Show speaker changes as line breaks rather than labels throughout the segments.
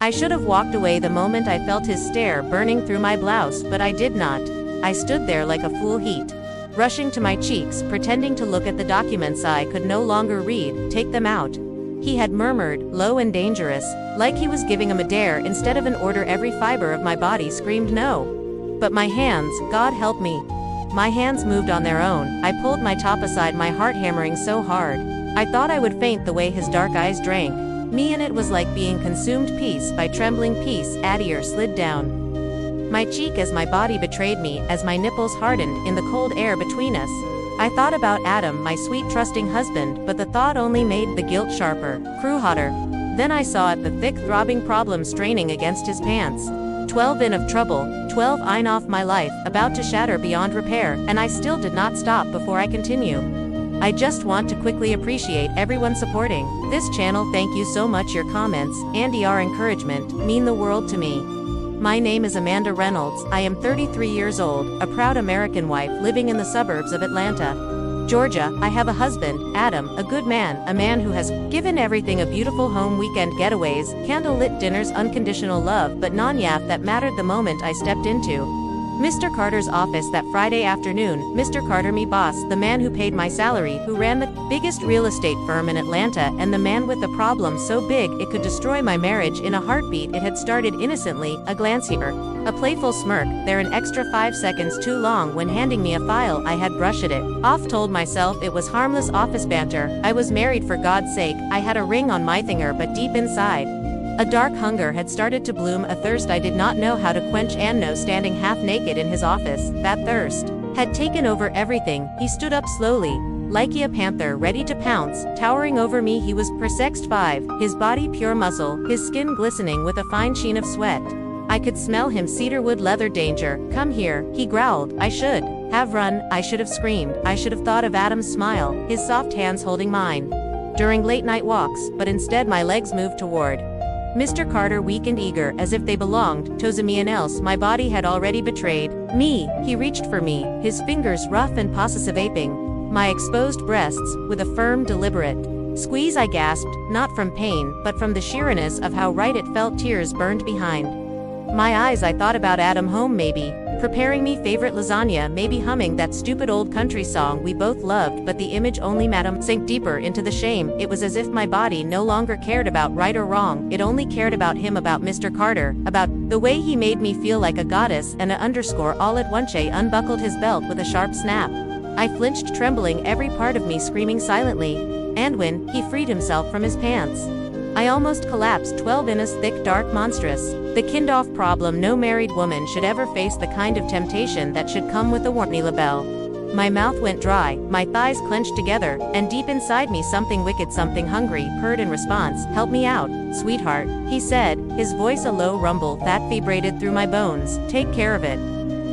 I should have walked away the moment I felt his stare burning through my blouse, but I did not. I stood there like a fool, heat rushing to my cheeks, pretending to look at the documents I could no longer read. Take them out, he had murmured, low and dangerous, like he was giving a dare instead of an order. Every fiber of my body screamed no. But my hands, God help me. My hands moved on their own. I pulled my top aside, my heart hammering so hard I thought I would faint the way his dark eyes drank me, and it was like being consumed piece by trembling piece. Addier slid down my cheek as my body betrayed me, as my nipples hardened in the cold air between us. I thought about Adam, my sweet trusting husband, but the thought only made the guilt sharper, crew hotter. Then I saw it, the thick throbbing problem straining against his pants. 12 in of trouble, 12 in off my life, about to shatter beyond repair, and I still did not stop before I continue. I just want to quickly appreciate everyone supporting this channel. Thank you so much. Your comments and your encouragement mean the world to me. My name is Amanda Reynolds. I am 33 years old, a proud American wife living in the suburbs of Atlanta, Georgia. I have a husband, Adam, a good man, a man who has given everything: a beautiful home, weekend getaways, candlelit dinners, unconditional love, but non-yaff that mattered the moment I stepped into Mr. Carter's office that Friday afternoon. Mr. Carter, me boss, the man who paid my salary, who ran the biggest real estate firm in Atlanta, and the man with the problem so big it could destroy my marriage in a heartbeat. It had started innocently, a glance here, a playful smirk there, an extra 5 seconds too long when handing me a file I had brushed it off. Told myself it was harmless office banter. I was married, for God's sake. I had a ring on my finger, but deep inside a dark hunger had started to bloom, a thirst I did not know how to quench. And no, standing half naked in his office, that thirst had taken over everything. He stood up slowly, like a panther ready to pounce, towering over me. He was persexed 5, his body pure muscle, his skin glistening with a fine sheen of sweat. I could smell him, cedarwood leather. Danger, come here, he growled. I should have run, I should have screamed, I should have thought of Adam's smile, his soft hands holding mine during late night walks, but instead my legs moved toward Mr. Carter, weak and eager, as if they belonged to someone else. My body had already betrayed me. He reached for me, his fingers rough and possessive, aping my exposed breasts with a firm, deliberate squeeze. I gasped, not from pain, but from the sheerness of how right it felt. Tears burned behind my eyes. I thought about Adam, home maybe, preparing me favorite lasagna, maybe humming that stupid old country song we both loved, but the image only made him sink deeper into the shame. It was as if my body no longer cared about right or wrong, it only cared about him, about Mr. Carter, about the way he made me feel like a goddess. And a underscore all at once. He unbuckled his belt with a sharp snap. I flinched, trembling, every part of me screaming silently. And when he freed himself from his pants, I almost collapsed. 12 in, as thick, dark, monstrous, the kind-off problem no married woman should ever face, the kind of temptation that should come with a warning label. My mouth went dry, my thighs clenched together, and deep inside me something wicked, something hungry, purred in response. Help me out, sweetheart, he said, his voice a low rumble that vibrated through my bones. Take care of it.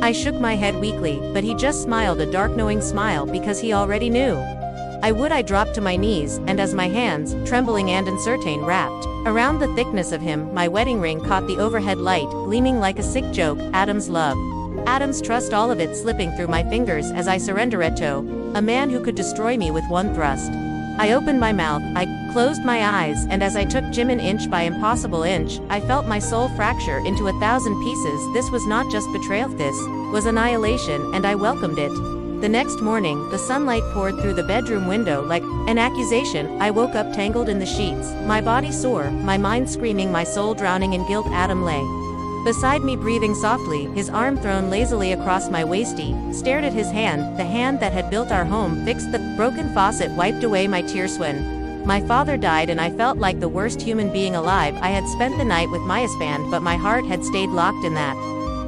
I shook my head weakly, but he just smiled, a dark knowing smile, because he already knew I dropped to my knees, and as my hands, trembling and uncertain, wrapped around the thickness of him, my wedding ring caught the overhead light, gleaming like a sick joke. Adam's love, Adam's trust, all of it slipping through my fingers as I surrendered to a man who could destroy me with one thrust. I opened my mouth, I closed my eyes, and as I took Jim an inch by impossible inch, I felt my soul fracture into 1,000 pieces. This was not just betrayal, this was annihilation, and I welcomed it. The next morning, the sunlight poured through the bedroom window like an accusation. I woke up tangled in the sheets, my body sore, my mind screaming, my soul drowning in guilt. Adam lay beside me, breathing softly, his arm thrown lazily across my waist. He stared at his hand, the hand that had built our home, fixed the broken faucet, wiped away my tears. When my father died and I felt like the worst human being alive. I had spent the night with my husband, but my heart had stayed locked in that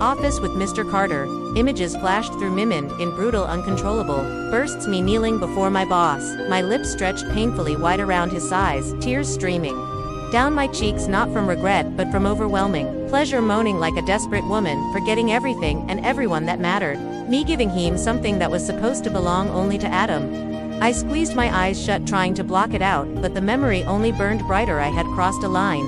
office with Mr. Carter. Images flashed through my mind in brutal, uncontrollable bursts, me kneeling before my boss, my lips stretched painfully wide around his size, tears streaming down my cheeks, not from regret but from overwhelming pleasure, moaning like a desperate woman, forgetting everything and everyone that mattered, me giving him something that was supposed to belong only to Adam. I squeezed my eyes shut, trying to block it out, but the memory only burned brighter. I had crossed a line.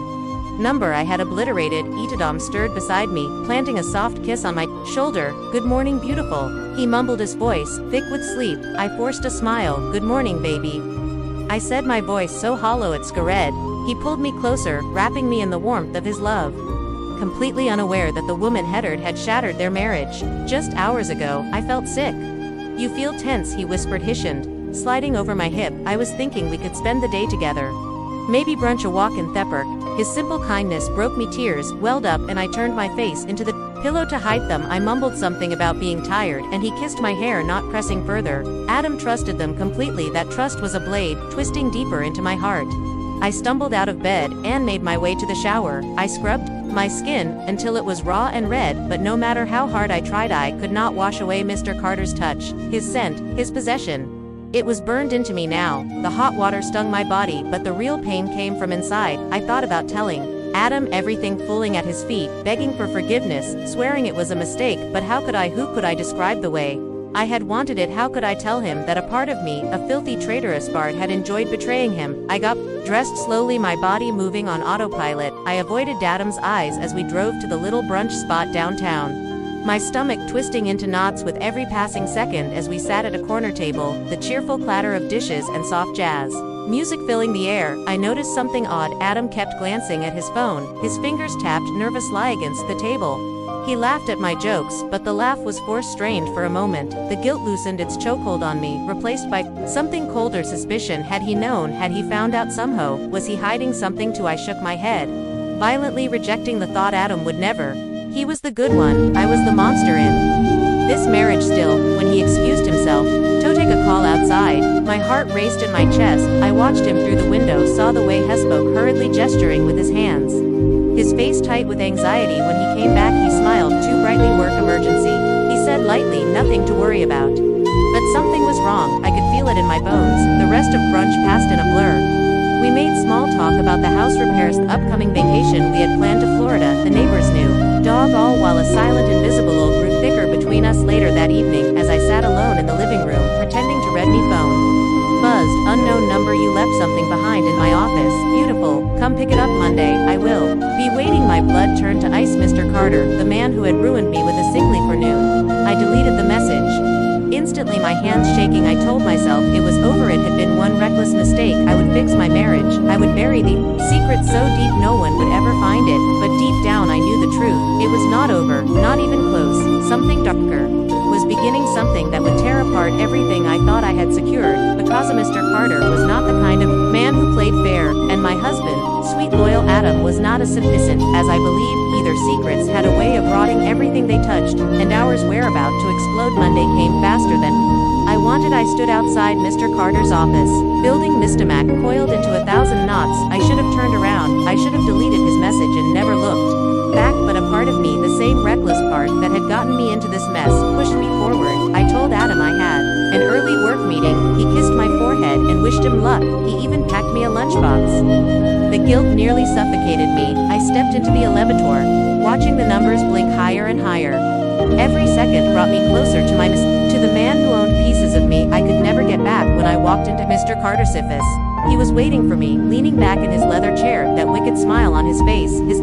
Number I had obliterated. Adam stirred beside me, planting a soft kiss on my shoulder. Good morning, beautiful, he mumbled, his voice thick with sleep. I forced a smile. Good morning, baby, I said, my voice so hollow it scared He pulled me closer, wrapping me in the warmth of his love. Completely unaware that the woman Heddard had shattered their marriage. Just hours ago, I felt sick. You feel tense, he whispered Hishand, sliding over my hip. I was thinking we could spend the day together. Maybe brunch, a walk in Thepurk. His simple kindness broke me. Tears welled up and I turned my face into the pillow to hide them. I mumbled something about being tired and he kissed my hair, not pressing further. Adam trusted them completely. That trust was a blade, twisting deeper into my heart. I stumbled out of bed and made my way to the shower. I scrubbed my skin until it was raw and red, but no matter how hard I tried, I could not wash away Mr. Carter's touch, his scent, his possession. It was burned into me now. The hot water stung my body, but the real pain came from inside. I thought about telling Adam everything, falling at his feet, begging for forgiveness, swearing it was a mistake, but how could I? Who could I describe the way I had wanted it? How could I tell him that a part of me, a filthy traitorous part, had enjoyed betraying him? I got dressed slowly, my body moving on autopilot. I avoided Adam's eyes as we drove to the little brunch spot downtown, my stomach twisting into knots with every passing second as we sat at a corner table, the cheerful clatter of dishes and soft jazz music filling the air. I noticed something odd. Adam kept glancing at his phone, his fingers tapped nervously against the table. He laughed at my jokes, but the laugh was forced, strained for a moment. The guilt loosened its chokehold on me, replaced by something colder, suspicion. Had he known? Had he found out somehow? Was he hiding something too? I shook my head, violently rejecting the thought. Adam would never. He was the good one. I was the monster in this marriage. Still, when he excused himself to take a call outside, my heart raced in my chest. I watched him through the window, saw the way he spoke, hurriedly gesturing with his hands, his face tight with anxiety. When he came back, he smiled too brightly. Work emergency, he said lightly, nothing to worry about. But something was wrong. I could feel it in my bones. The rest of brunch passed in a blur. We made small talk about the house repairs, the upcoming vacation we had planned to Florida, the neighbors' new dog, all while a silent, invisible lull grew thicker between us. Later that evening, as I sat alone in the living room, pretending to read me phone buzzed. Unknown number. You left something behind in my office. Beautiful. Come pick it up Monday. I will be waiting. My blood turned to ice. Mr. Carter, the man who had ruined me with a sickly forenoon. I deleted the message. Instantly, my hands shaking, I told myself it was over. It had been one reckless mistake. I would fix my marriage. I would bury the secret so deep no one would ever find it. But deep down I knew the truth. It was not over, not even close. Something darker was beginning, something that would tear apart everything I thought I had secured, because Mr. Carter was not the kind of man who played fair, and my husband, sweet loyal Adam, was not as innocent as I believed. Either secrets had a way of rotting everything they touched, and ours were about to explode. Monday came faster than I wanted. I stood outside Mr. Carter's office, building Mistamac coiled into 1,000 knots. I should have turned around. I should have deleted his message and never looked back, but a part of me, the same reckless part that had gotten me into this mess, pushed me forward. I told Adam I had an early work meeting. He kissed my forehead and wished him luck. He even packed me a lunchbox. The guilt nearly suffocated me. I stepped into the elevator, watching the numbers blink higher and higher. Every second brought me closer to to the man who owned pieces of me I could never get back. When I walked into Mr. Carter's office, he was waiting for me, leaning back in his leather chair, that wicked smile on his face, his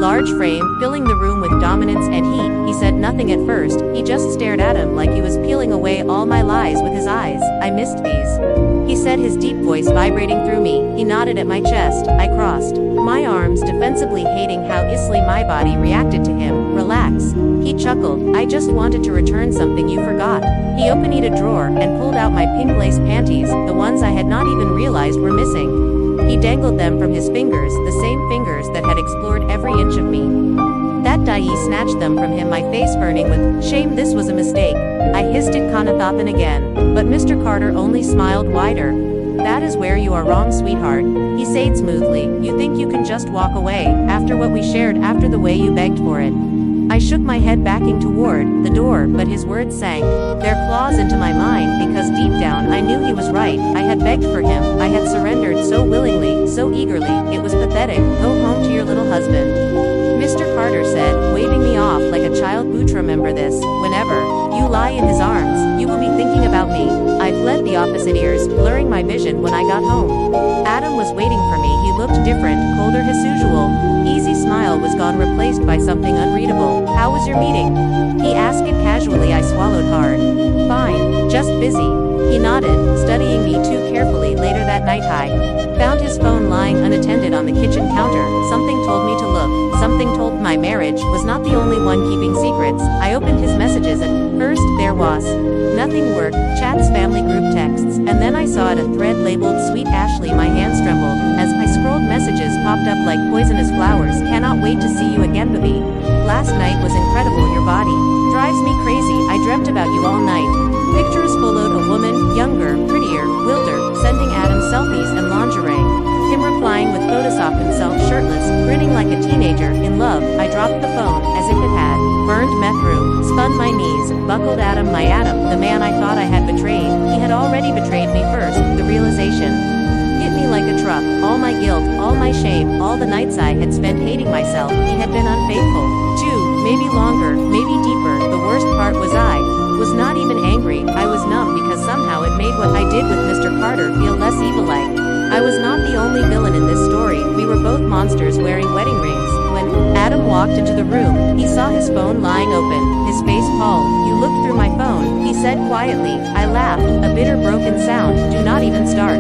large frame filling the room with dominance and heat. He said nothing at first. He just stared at him like he was peeling away all my lies with his eyes. I missed these, he said, his deep voice vibrating through me. He nodded at my chest. I crossed my arms defensively, hating how easily my body reacted to him. Relax, he chuckled. I just wanted to return something you forgot. He opened a drawer and pulled out my pink lace panties, the ones I had not even realized were missing. He dangled them from his fingers, the same fingers that had explored every inch of me. That day he snatched them from him, my face burning with shame. This was a mistake. I hissed it, Kanathathan again. But Mr. Carter only smiled wider. That is where you are wrong, sweetheart, he said smoothly. You think you can just walk away, after what we shared, after the way you begged for it. I shook my head, backing toward the door, but his words sank their claws into my mind, because deep down I knew he was right. I had begged for him. I had surrendered so willingly, so eagerly. It was pathetic. Go home to your little husband, Mr. Carter said, waving me off like a child. Boot, remember this. Whenever you lie in his arms, you will be thinking about me. I fled the opposite ears, blurring my vision. When I got home, Adam was waiting for me. He looked different, colder his usual easy smile was gone, replaced by something unreadable. How was your meeting? He asked it casually. I swallowed hard. Fine, just busy, He nodded, studying me too carefully. Later that night I found his phone lying unattended on the kitchen counter. Something told me to look. Something told my marriage was not the only one keeping secrets. I opened his messages and first, there was nothing: work, chats, family group texts, and then I saw it, a thread labeled Sweet Ashley. My hands trembled. As I scrolled, messages popped up like poisonous flowers. Cannot wait to see you again, baby. Last night was incredible. Your body drives me crazy. I dreamt about you all night. Pictures followed: a woman, younger, prettier, wilder, sending Adam selfies and lingerie. Him replying with Photoshop himself shirtless, grinning like a teenager, in love. I dropped the phone, as if it had burned meth through, spun my knees, buckled. Adam, my Adam, the man I thought I had betrayed. He had already betrayed me first. The realization hit me like a truck. All my guilt, all my shame, all the nights I had spent hating myself. He had been unfaithful. 2, maybe longer, maybe deeper. The worst part was I was not even angry. I was numb, because somehow it made what I did with Mr. Carter feel less evil-like. I was not the only villain in this story. We were both monsters wearing wedding rings. When Adam walked into the room, he saw his phone lying open. His face palled. You looked through my phone, he said quietly. I laughed, a bitter broken sound. Do not even start.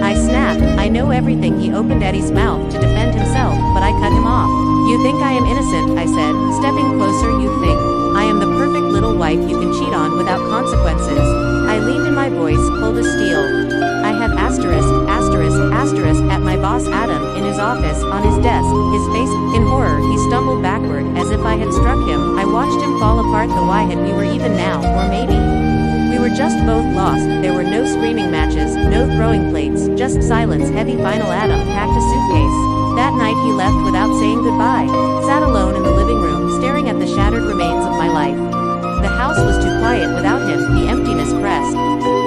I snapped. I know everything. He opened Eddie's mouth to defend himself, but I cut him off. You think I am innocent, I said, stepping closer. You think I am the perfect little wife you can cheat on without consequences. I leaned in, my voice cold as steel. I have at my boss Adam, in his office, on his desk, his face in horror. He stumbled backward, as if I had struck him. I watched him fall apart. The why had we were even now, or maybe we were just both lost. There were no screaming matches, no throwing plates, just silence. Heavy. Final. Adam packed a suitcase. That night he left without saying goodbye. Sat alone in the living room, staring at the shattered remains of my life. The house was too quiet without him. The emptiness pressed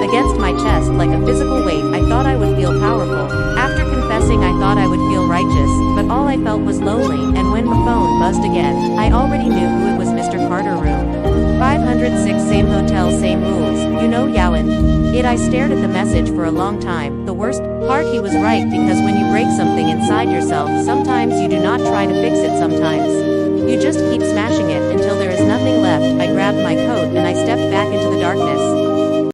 against my chest like a physical weight. I thought I would feel powerful. After confessing, I thought I would feel righteous, but all I felt was lonely. And when the phone buzzed again, I already knew who it was. Mr. Carter, room 506, same hotel, same rules. You know, Yowan. I stared at the message for a long time. The worst part, he was right, because when you break something inside yourself, sometimes you do not try to fix it. Sometimes you just keep smashing it until there is nothing left. I grabbed my coat and I stepped back into the darkness.